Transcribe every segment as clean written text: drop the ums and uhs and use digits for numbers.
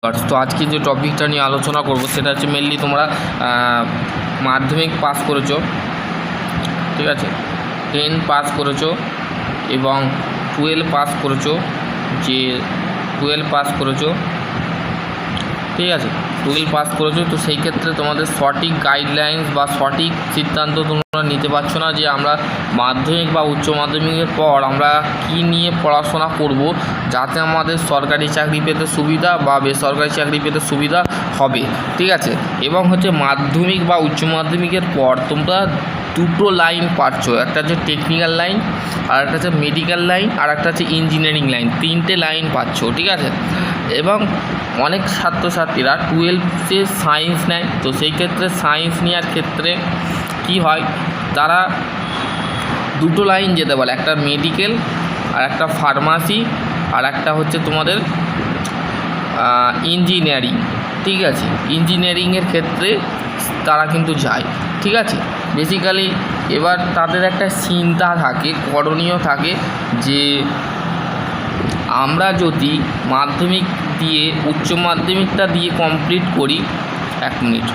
তো আজকে যে টপিকটা নিয়ে আলোচনা করব সেটা হচ্ছে মেনলি তোমরা মাধ্যমিক পাস করেছো, ঠিক আছে, 10 পাস করেছো এবং 12 পাস করেছো, যে 12 পাস করেছো, ঠিক আছে, 12 পাস করেছো। তো সেই ক্ষেত্রে তোমাদের সঠিক গাইডলাইন্স বা সঠিক সিদ্ধান্ত তোমরা নিতে পারছো না যে আমরা মাধ্যমিক বা উচ্চ মাধ্যমিকের পর আমরা কি নিয়ে পড়াশোনা করব যাতে আমাদের সরকারি চাকরি পেতে সুবিধা বা বেসরকারি চাকরি পেতে সুবিধা হবে, ঠিক আছে। এবং হচ্ছে মাধ্যমিক বা উচ্চ মাধ্যমিকের পর তোমরা দুটো লাইন পাচ্ছ, একটা হচ্ছে টেকনিক্যাল লাইন, আর একটা হচ্ছে মেডিকেল লাইন, আর একটা হচ্ছে ইঞ্জিনিয়ারিং লাইন, তিনটে লাইন পাচ্ছ, ঠিক আছে। এবং অনেক ছাত্রছাত্রীরা 12-এ সায়েন্স নেয়, তো সেই ক্ষেত্রে সায়েন্স নেওয়ার ক্ষেত্রে কি হয়, তারা দুটো লাইন যেতে পারে, একটা মেডিকেল আর একটা ফার্মাসি, আর একটা হচ্ছে তোমাদের ইঞ্জিনিয়ারিং, ঠিক আছে। ইঞ্জিনিয়ারিংয়ের ক্ষেত্রে তারা কিন্তু যায়, ঠিক আছে। বেসিক্যালি এবার তাদের একটা চিন্তা থাকে, করণীয় থাকে যে আমরা যদি মাধ্যমিক দিয়ে উচ্চ মাধ্যমিকটা দিয়ে কমপ্লিট করি, এক মিনিট,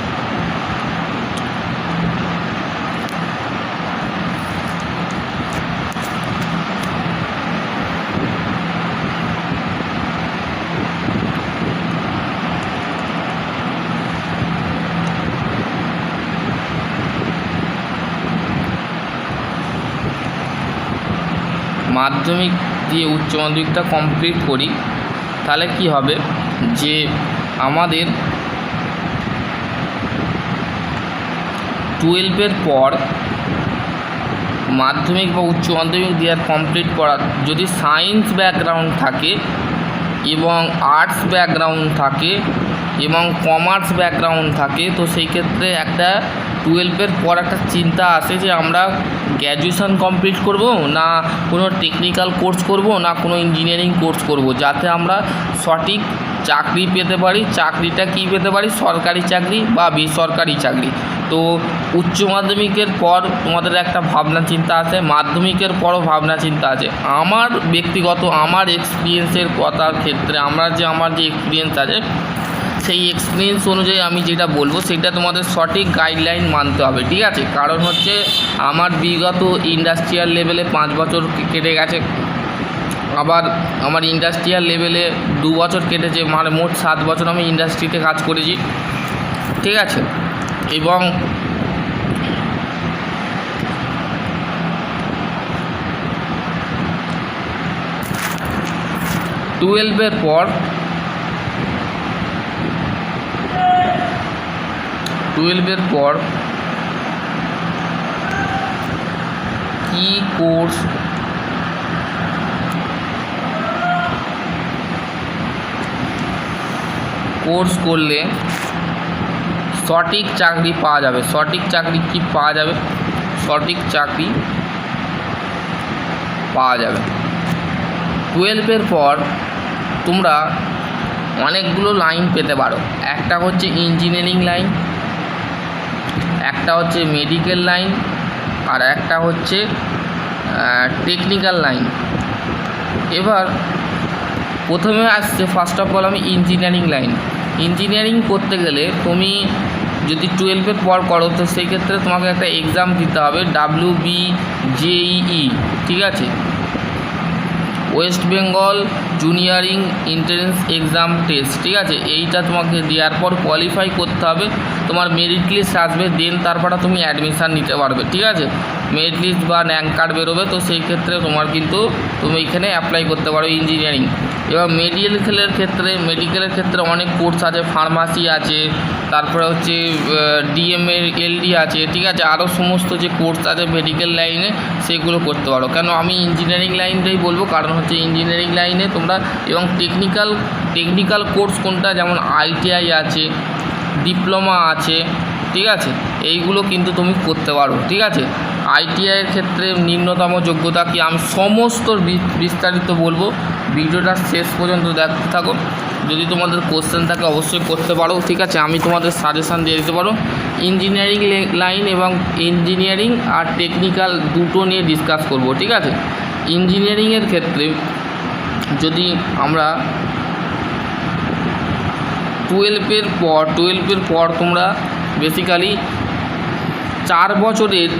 মাধ্যমিক দিয়ে উচ্চ মাধ্যমিকটা কমপ্লিট করি, তাহলে কি হবে যে আমাদের 12-এর পর মাধ্যমিক বা উচ্চ মাধ্যমিক দেওয়ার কমপ্লিট করার যদি সায়েন্স ব্যাকগ্রাউন্ড থাকে এবং আর্টস ব্যাকগ্রাউন্ড থাকে এবং কমার্স ব্যাকগ্রাউন্ড থাকে, তো সেই ক্ষেত্রে একটা 12-এর পর একটা চিন্তা আসে যে আমরা গ্র্যাজুয়েশন কমপ্লিট করব না কোনো টেকনিক্যাল কোর্স করব না কোনো ইঞ্জিনিয়ারিং কোর্স করব, যাতে আমরা সঠিক চাকরি পেতে পারি। চাকরিটা কী পেতে পারি, সরকারি চাকরি বা বেসরকারি চাকরি। তো উচ্চ মাধ্যমিকের পর তোমাদের একটা ভাবনা চিন্তা আছে, মাধ্যমিকের পরও ভাবনা চিন্তা আছে। আমার ব্যক্তিগত আমার এক্সপিরিয়েন্সের কথার ক্ষেত্রে আমার যে এক্সপিরিয়েন্স আছে সেই এক্সপিরিয়েন্স অনুযায়ী আমি যেটা বলবো সেটা তোমাদের সঠিক গাইডলাইন মানতে হবে, ঠিক আছে। কারণ হচ্ছে আমার বিগত ইন্ডাস্ট্রিয়াল লেভেলে 5 বছর কেটে গেছে, আবার আমার ইন্ডাস্ট্রিয়াল লেভেলে 2 বছর কেটেছে, মানে মোট 7 বছর আমি ইন্ডাস্ট্রিতে কাজ করেছি, ঠিক আছে। এবং টুয়েলভের পর কি কোর্স করলে সঠিক চাকরি পাওয়া যাবে, সঠিক চাকরি পাওয়া যাবে। 12-এর পর তোমরা অনেকগুলো লাইন পেতে পারো, একটা হচ্ছে ইঞ্জিনিয়ারিং লাইন, একটা হচ্ছে মেডিকেল লাইন, আর একটা হচ্ছে টেকনিক্যাল লাইন। এবার প্রথমে আসছে ফার্স্ট অফ অল আমি ইঞ্জিনিয়ারিং লাইন। ইঞ্জিনিয়ারিং করতে গেলে তুমি যদি 12-এর পর করো তো সেই ক্ষেত্রে তোমাকে একটা এক্সাম দিতে হবে, WBJEE, ঠিক আছে, ওয়েস্ট বেঙ্গল জুনিয়রিং এন্ট্রান্স এক্সাম টেস্ট, ঠিক আছে। এইটা তোমাকে দেওয়ার পর কোয়ালিফাই করতে হবে, তোমার মেরিট লিস্ট আসবে, দেন তারপরে তুমি অ্যাডমিশান নিতে পারবে, ঠিক আছে। মেরিট লিস্ট বা র্যাঙ্ক কার্ড বেরোবে, তো সেই ক্ষেত্রে তুমি এখানে অ্যাপ্লাই করতে পারো ইঞ্জিনিয়ারিং। এবার মেডিকেলের ক্ষেত্রে অনেক কোর্স আছে, ফার্মাসি আছে, তারপরে হচ্ছে DMLD আছে, ঠিক আছে, আরও সমস্ত যে কোর্স আছে মেডিকেল লাইনে সেগুলো করতে পারো। কেন আমি ইঞ্জিনিয়ারিং লাইনটাই বলবো, কারণ হচ্ছে ইঞ্জিনিয়ারিং লাইনে তোমরা এবং টেকনিক্যাল কোর্স কোনটা, যেমন ITI আছে, ডিপ্লোমা আছে, ঠিক আছে, এইগুলো কিন্তু তুমি করতে পারো, ঠিক আছে। ITI-এর ক্ষেত্রে নিম্নতম যোগ্যতা কি আমি সমস্ত বিস্তারিত বলবো, ভিডিওটা শেষ পর্যন্ত দেখতে থাকো। যদি তোমাদের কোশ্চেন থাকে অবশ্যই করতে পারো, ঠিক আছে, আমি তোমাদের সাজেশান দিয়ে দিতে পারো। ইঞ্জিনিয়ারিং লাইন এবং ইঞ্জিনিয়ারিং আর টেকনিক্যাল দুটো নিয়ে ডিসকাস করব, ঠিক আছে। ইঞ্জিনিয়ারিংয়ের ক্ষেত্রে যদি আমরা টুয়েলভের পর তোমরা বেসিক্যালি 4 বছরের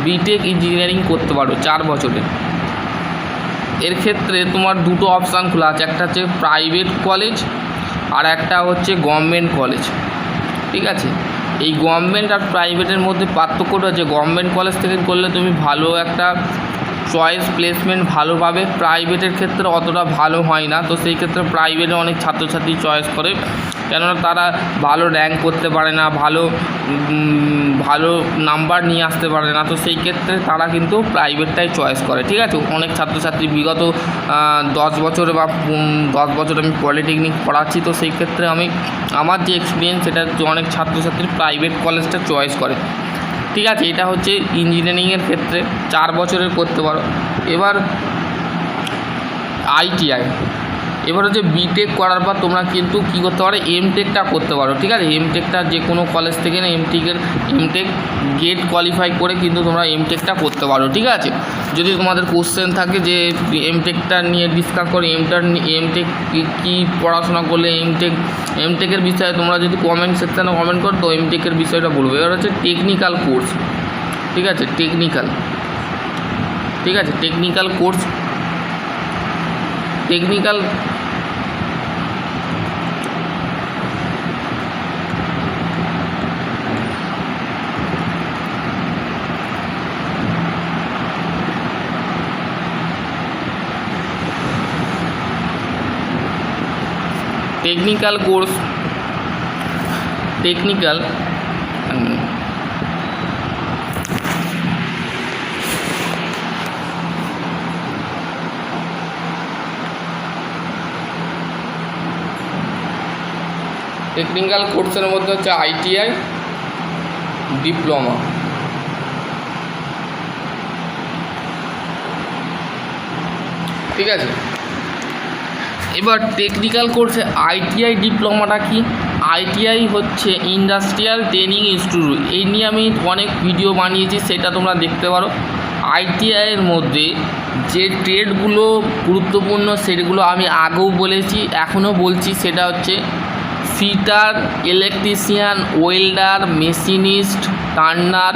বিটেক ইঞ্জিনিয়ারিং করতে পারো, 4 বছরের। এর ক্ষেত্রে তোমার দুটো অপশান খোলা আছে, একটা হচ্ছে প্রাইভেট কলেজ আর একটা হচ্ছে গভর্নমেন্ট কলেজ, ঠিক আছে। এই গভর্নমেন্ট আর প্রাইভেটের মধ্যে পার্থক্যটা হচ্ছে গভর্নমেন্ট কলেজ থেকে করলে তুমি ভালো একটা চয়েস প্লেসমেন্ট ভালো পাবে, প্রাইভেটের ক্ষেত্রে অতটা ভালো হয় না। তো সেই ক্ষেত্রে প্রাইভেটে অনেক ছাত্রছাত্রী চয়েস করে, কেননা তারা ভালো র্যাঙ্ক করতে পারে না, ভালো নাম্বার নিয়ে আসতে পারে না। তো সেই ক্ষেত্রে তারা কিন্তু প্রাইভেটটাই চয়েস করে, ঠিক আছে। অনেক ছাত্রছাত্রী বিগত 10 বছরে বা 10 বছর আমি পলিটেকনিক পড়াচ্ছি, তো সেই ক্ষেত্রে আমার যে এক্সপিরিয়েন্স সেটা অনেক ছাত্রছাত্রী প্রাইভেট কলেজটা চয়েস করে, ঠিক আছে। এটা হচ্ছে ইঞ্জিনিয়ারিংয়ের ক্ষেত্রে 4 বছরের করতে পারো। এবার আইটিআই, এবার হচ্ছে বিটেক করার পর তোমরা কিন্তু কী করতে পারো, এমটেকটা করতে পারো, ঠিক আছে। এমটেকটা যে কোনো কলেজ থেকে না এমটেক গেট কোয়ালিফাই করে কিন্তু তোমরা এমটেকটা করতে পারো, ঠিক আছে। যদি তোমাদের কোশ্চেন থাকে যে এমটেকটা নিয়ে ডিসকাস করো, এমটেক কী পড়াশোনা করলে এমটেকের বিষয়ে তোমরা যদি কমেন্ট সেকশানে কমেন্ট করো তো এমটেকের বিষয়টা বলবো। এবার হচ্ছে টেকনিক্যাল কোর্স, ঠিক আছে, technical course, technical course, technical কোর্সের মধ্যে হচ্ছে আইটিআই, ডিপ্লোমা, ঠিক আছে। এবার টেকনিক্যাল কোর্সে আইটিআই ডিপ্লোমাটা কি? আইটিআই হচ্ছে ইন্ডাস্ট্রিয়াল ট্রেনিং ইনস্টিটিউট, এই নিয়ে আমি অনেক ভিডিও বানিয়েছি, সেটা তোমরা দেখতে পারো। আইটিআইয়ের মধ্যে যে ট্রেডগুলো গুরুত্বপূর্ণ সেগুলো আমি আগেও বলেছি, এখনও বলছি, সেটা হচ্ছে fitter, electrician, welder, machinist, turner,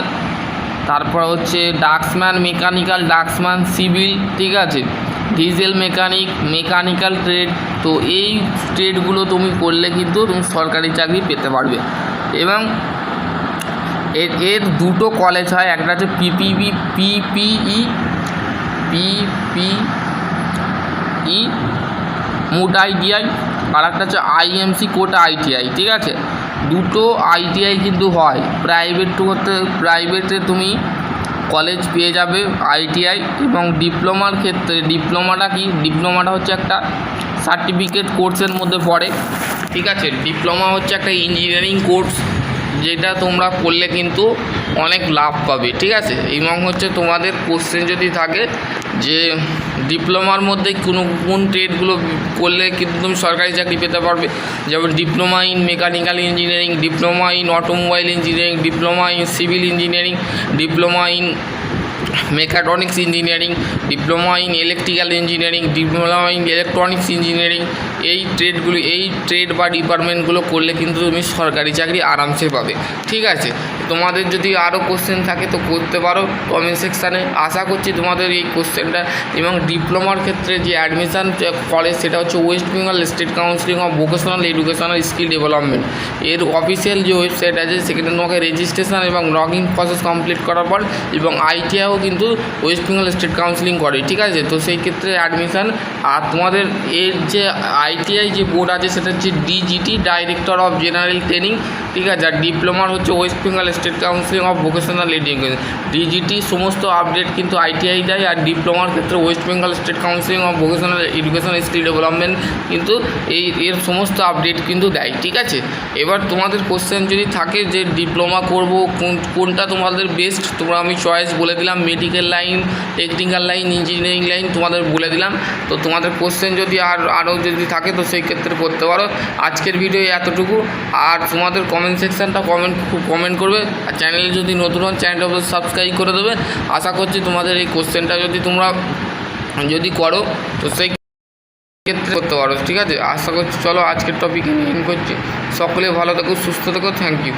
তারপর হচ্ছে ডাক্সম্যান, মেকানিক্যাল ডাক্সম্যান, সিভিল, ঠিক আছে, ডিজেল মেকানিক, মেকানিক্যাল ট্রেড। তো এই ট্রেডগুলো তুমি করলে কিন্তু তুমি সরকারি চাকরি পেতে পারবে। এবং এর দুটো কলেজ হয়, একটা হচ্ছে পিপিই মুড আইটিআই, আর একটা হচ্ছে আইএমসি কোটা আইটিআই, ঠিক আছে। দুটো আইটিআই কিন্তু হয়। প্রাইভেটে তুমি কলেজ পেয়ে যাবে আইটিআই। এবং ডিপ্লোমার ক্ষেত্রে ডিপ্লোমাটা কি? ডিপ্লোমাটা হচ্ছে একটা সার্টিফিকেট কোর্সের মধ্যে পড়ে, ঠিক আছে। ডিপ্লোমা হচ্ছে একটা ইঞ্জিনিয়ারিং কোর্স, যেটা তোমরা করলে কিন্তু অনেক লাভ পাবে, ঠিক আছে। এবং হচ্ছে তোমাদের কোশ্চেন যদি থাকে যে ডিপ্লোমার মধ্যে কোন ট্রেডগুলো করলে কিন্তু তুমি সরকারি চাকরি পেতে পারবে, যেমন diploma in mechanical engineering, diploma in automobile engineering, diploma in civil engineering, diploma in mechatronics engineering, diploma in electrical engineering, diploma in electronics engineering. এই ট্রেড বা ডিপার্টমেন্টগুলো করলে কিন্তু তুমি সরকারি চাকরি আরামসে পাবে, ঠিক আছে। তোমাদের যদি আরও কোশ্চেন থাকে তো করতে পারো কমেন্ট সেকশানে। আশা করছি তোমাদের এই কোশ্চেনটা। এবং ডিপ্লোমার ক্ষেত্রে যে অ্যাডমিশান কলেজ সেটা হচ্ছে West Bengal state council of vocational educational skill development. এর অফিসিয়াল যে ওয়েবসাইট আছে সেখানে তোমাকে রেজিস্ট্রেশন এবং লগ ইন প্রসেস কমপ্লিট করার পর এবং আইটিআইও কিন্তু ওয়েস্ট বেঙ্গল স্টেট কাউন্সিলিং করে, ঠিক আছে। তো সেই ক্ষেত্রে অ্যাডমিশান। আর তোমাদের এর যে আইটিআই যে বোর্ড আছে সেটা হচ্ছে DGT, director of general training, ঠিক আছে। আর ডিপ্লোমার হচ্ছে West Bengal state counselling of vocational education. DGT সমস্ত আপডেট কিন্তু আইটিআই দেয়, আর ডিপ্লোমার ক্ষেত্রে West Bengal state counselling of vocational education skill development কিন্তু এর সমস্ত আপডেট কিন্তু দেয়, ঠিক আছে। এবার তোমাদের কোশ্চেন যদি থাকে যে ডিপ্লোমা করব কোনটা তোমাদের বেস্ট, তোমরা আমি চয়েস বলে দিলাম, medical line, technical line, engineering line তোমাদের বলে দিলাম। তো তোমাদের কোশ্চেন যদি আরও যদি থাকে তো সেই ক্ষেত্রে করতে পারো। আজকের ভিডিও এতটুকু। আর তোমাদের কমেন্ট সেকশানটা কমেন্ট করবে। আর চ্যানেলে যদি নতুন হন চ্যানেলটা সাবস্ক্রাইব করে দেবে। আশা করছি তোমাদের এই কোশ্চেনটা যদি তোমরা করো তো সেই ক্ষেত্রে করতে পারো। ঠিক আছে, আশা করছি। চলো আজকের টপিকে এন্ড করছি। সকলে ভালো থেকো, সুস্থ থেকো। Thank you.